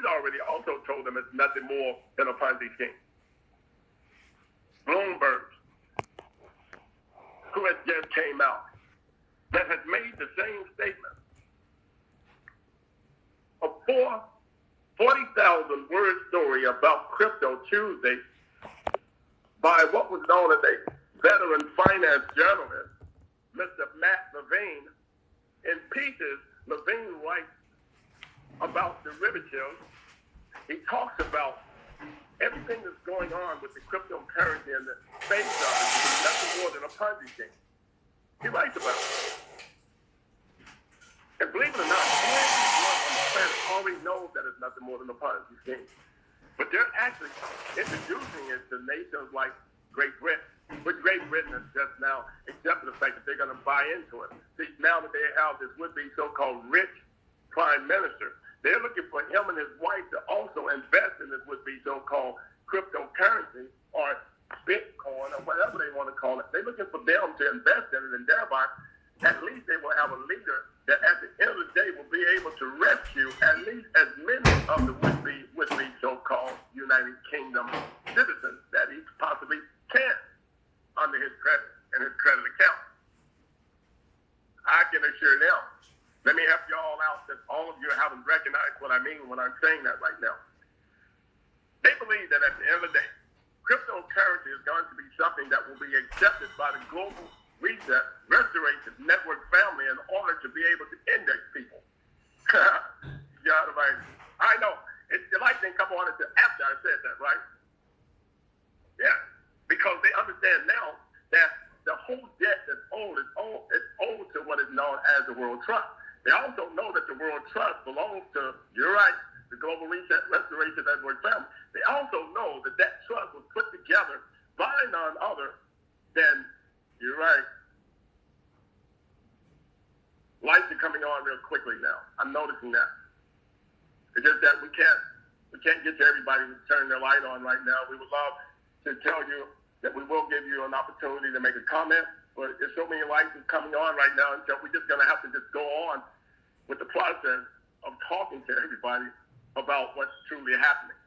already also told them it's nothing more than a Ponzi scheme. Bloomberg, who has just came out, that has made the same statement. A 40,000 word story about Crypto Tuesday by what was known as a veteran finance journalist, Mr. Matt Levine. In pieces, Levine writes about derivatives. He talks about everything that's going on with the cryptocurrency and the space of it is nothing more than a Ponzi scheme. He writes about it. And believe it or not, everyone on the planet already knows that it's nothing more than a Ponzi scheme. But they're actually introducing it to nations like Great Britain. But Great Britain has just now accepted the fact that they're going to buy into it. See, now that they have this would-be so-called rich prime minister, they're looking for him and his wife to also invest in this would-be so-called cryptocurrency or Bitcoin or whatever they want to call it. They're looking for them to invest in it, and thereby, at least they will have a leader that at the end of the day will be able to rescue at least as many of the would-be so-called United Kingdom citizens that he possibly can under his credit and his credit account. I can assure them. Let me help you all out that all of you haven't recognized what I mean when I'm saying that right now. They believe that at the end of the day, cryptocurrency is going to be something that will be accepted by the global reset, restoration, network family in order to be able to index people. I know. The light didn't come on until after I said that, right? Yeah. Because they understand now that the whole debt that's owed is owed to what is known as the World Trust. They also know that the World Trust belongs to, you're right, the Global Reset Restoration Network family. They also know that that trust was put together by none other than, you're right, lights are coming on real quickly now. I'm noticing that. It's just that we can't get to everybody to turn their light on right now. We would love to tell you that we will give you an opportunity to make a comment, but there's so many lights coming on right now, and so we're just going to have to just go on with the process of talking to everybody about what's truly happening.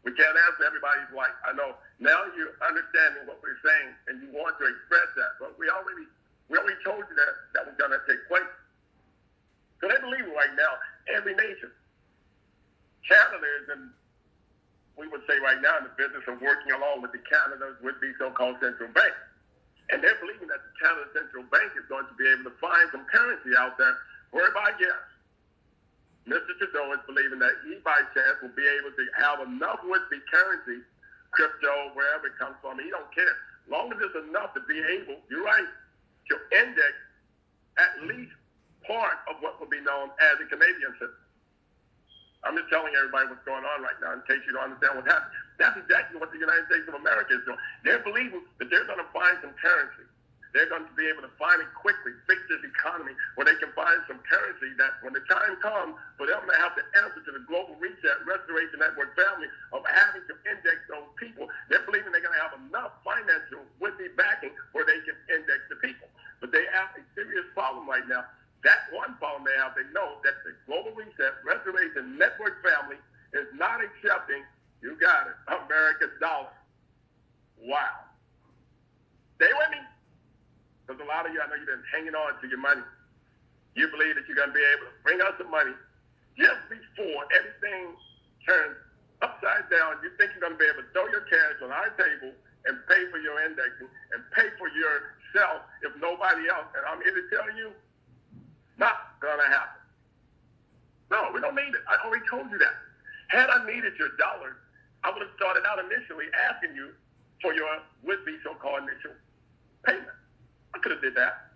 We can't answer everybody's light. I know now you're understanding what we're saying, and you want to express that, but we already told you that was going to take place. So they believe right now, every nation, Canada is in, we would say right now, in the business of working along with the Canada's would-be so-called central bank. And they're believing that the Canada Central Bank is going to be able to find some currency out there whereby, yes, Mr. Trudeau is believing that he, by chance, will be able to have enough would-be currency, crypto, wherever it comes from. He don't care. As long as it's enough to be able, you're right, to index at least part of what will be known as a Canadian system. I'm just telling everybody what's going on right now in case you don't understand what happened. That's exactly what the United States of America is doing. They're believing that they're going to find some currency. They're going to be able to find it quickly, fix this economy, where they can find some currency that when the time comes for them to have to answer to the Global Reset Restoration Network family of having to index those people, they're believing they're going to have enough financial would-be backing where they can index the people. But they have a serious problem right now. That one problem they have, they know that the Global Reset Restoration Network family is not accepting, you got it, America's dollar. Wow. Stay with me. Because a lot of you, I know you've been hanging on to your money. You believe that you're going to be able to bring out the money just before everything turns upside down. You think you're going to be able to throw your cash on our table and pay for your indexing and pay for yourself if nobody else. And I'm here to tell you, not going to happen. No, we don't need it. I already told you that. Had I needed your dollars, I would have started out initially asking you for your would-be so-called initial payment. I could have did that.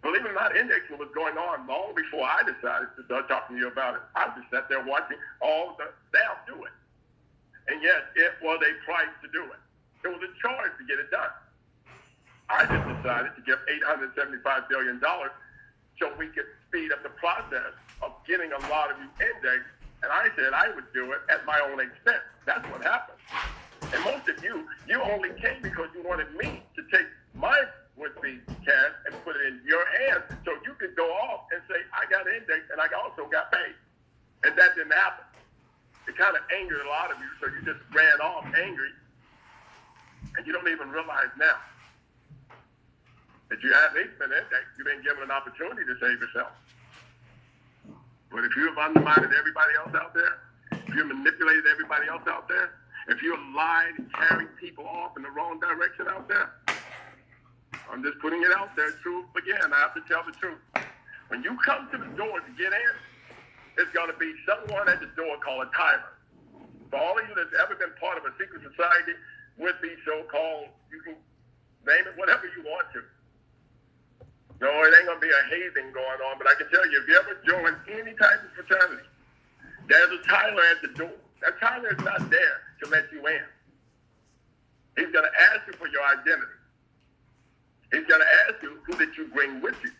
Believe it or not, indexing was going on long before I decided to start talking to you about it. I just sat there watching all the staff do it. And yes, it was a price to do it. It was a charge to get it done. I just decided to give $875 billion so we could speed up the process of getting a lot of you indexed. And I said I would do it at my own expense. That's what happened. And most of you only came because you wanted me to take my would-be cash and put it in your hands so you could go off and say, I got indexed and I also got paid. And that didn't happen. The kind of angered a lot of you, so you just ran off angry, and you don't even realize now that you have been indexed. You've been given an opportunity to save yourself. But if you have undermined everybody else out there, if you manipulated everybody else out there, if you lied and carried people off in the wrong direction out there, I'm just putting it out there. Truth again, I have to tell the truth. When you come to the door to get in, there's going to be someone at the door called a timer. For all of you that's ever been part of a secret society with these so-called, you can name it whatever you want to. No, it ain't going to be a hazing going on, but I can tell you, if you ever join any type of fraternity, there's a timer at the door. That timer is not there to let you in. He's going to ask you for your identity. He's going to ask you, who did you bring with you?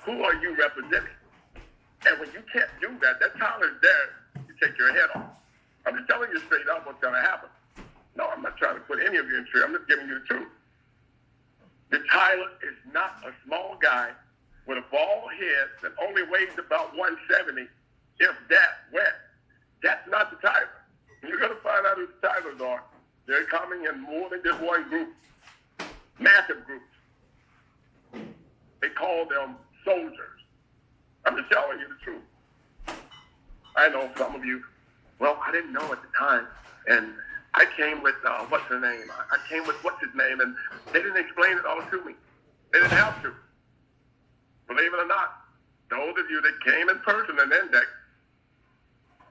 Who are you representing? And when you can't do that, that timer is there to take your head off. I'm just telling you straight up what's going to happen. No, I'm not trying to put any of you in fear. I'm just giving you the truth. The Tyler is not a small guy with a bald head that only weighs about 170, if that wet. That's not the Tyler. You're going to find out who the Tylers are. They're coming in more than just one group. Massive groups. They call them soldiers. I'm just telling you the truth. I know some of you, well, I didn't know at the time, and I came with, what's her name? I came with what's his name, and they didn't explain it all to me. They didn't have to. Believe it or not, those of you that came in person and index,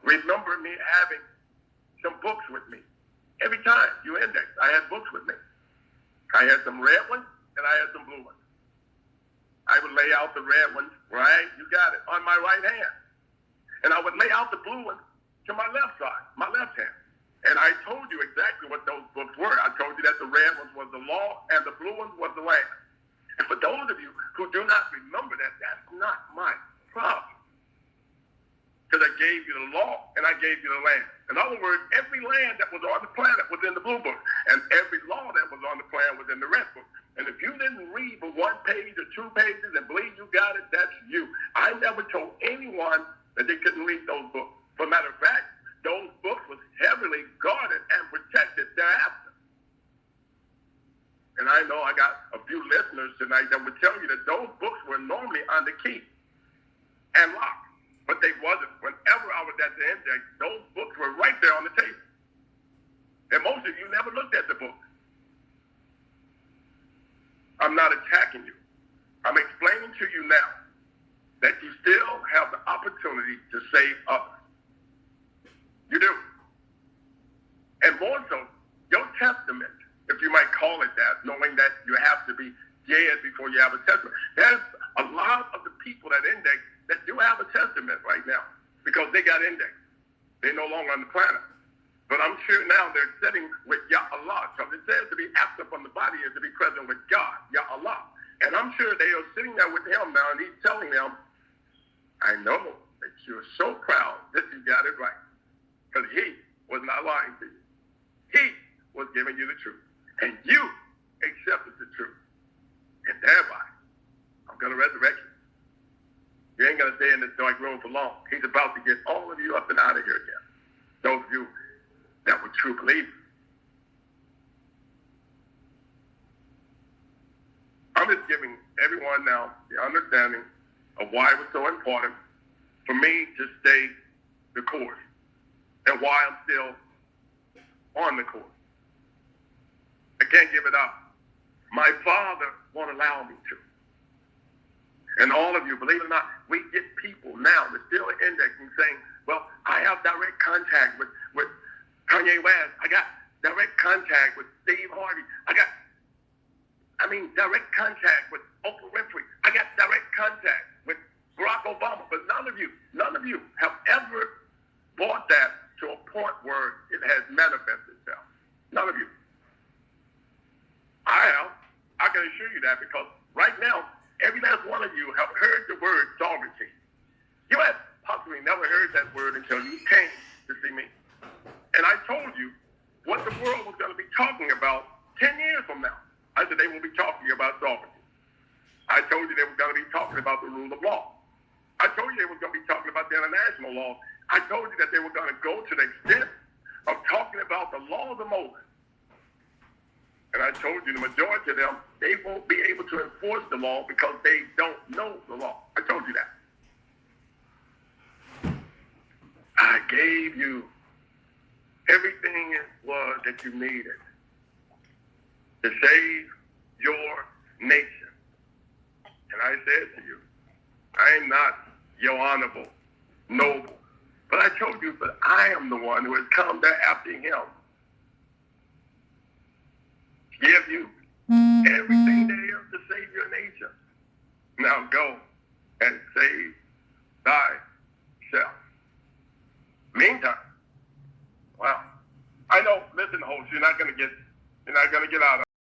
remember me having some books with me. Every time you index, I had books with me. I had some red ones, and I had some blue ones. I would lay out the red ones, right? You got it, on my right hand. And I would lay out the blue ones to my left side, my left hand. And I told you exactly what those books were. I told you that the red ones was the law and the blue ones was the land. And for those of you who do not remember that, that's not my problem. Because I gave you the law and I gave you the land. In other words, every land that was on the planet was in the blue book. And every law that was on the planet was in the red book. And if you didn't read for 1 page or 2 pages and believe you got it, that's you. I never told anyone that they couldn't read those books. For a matter of fact, those books was heavily guarded and protected thereafter. And I know I got a few listeners tonight that would tell you that those books were normally under key and locked. But they wasn't. Whenever I was at the index, those books were right there on the table. And most of you never looked at the book. I'm not attacking you. I'm explaining to you now that you still have the opportunity to save others. You do. And more so, your testament, if you might call it that, knowing that you have to be dead before you have a testament. There's a lot of the people that index that do have a testament right now because they got indexed. They're no longer on the planet. But I'm sure now they're sitting with Yah-Allah. Because it says to be absent from the body is to be present with God, Yah-Allah. And I'm sure they are sitting there with him now, and he's telling them, I know that you're so proud that you got it right. Because he was not lying to you. He was giving you the truth. And you accepted the truth. And thereby, I'm going to resurrect you. You ain't going to stay in this dark room for long. He's about to get all of you up and out of here again. Those of you that were true believers. I'm just giving everyone now the understanding of why it was so important for me to stay the course and why I'm still on the course. I can't give it up. My Father won't allow me to. And all of you, believe it or not, we get people now that still indexing saying, well, I have direct contact with Kanye West. I got direct contact with Steve Harvey. I got direct contact with Oprah Winfrey. I got direct contact with Barack Obama. But none of you have ever brought that to a point where it has manifested itself. None of you. I have. I can assure you that because right now, every last one of you have heard the word sovereignty. You have possibly never heard that word until you came to see me. And I told you what the world was going to be talking about 10 years from now. I said they will be talking about sovereignty. I told you they were going to be talking about the rule of law. I told you they were going to be talking about the international law I told you that they were going to go to the extent of talking about the laws of Moses. And I told you the majority of them, they won't be able to enforce the law because they don't know the law. I told you that. I gave you everything it was that you needed to save your nation. And I said to you, I am not your honorable, noble. But I told you, but I am the one who has come there after him. Give you everything there is to save your nation. Now go and save thyself. Meantime, well, I know, listen, Host, you're not gonna get out of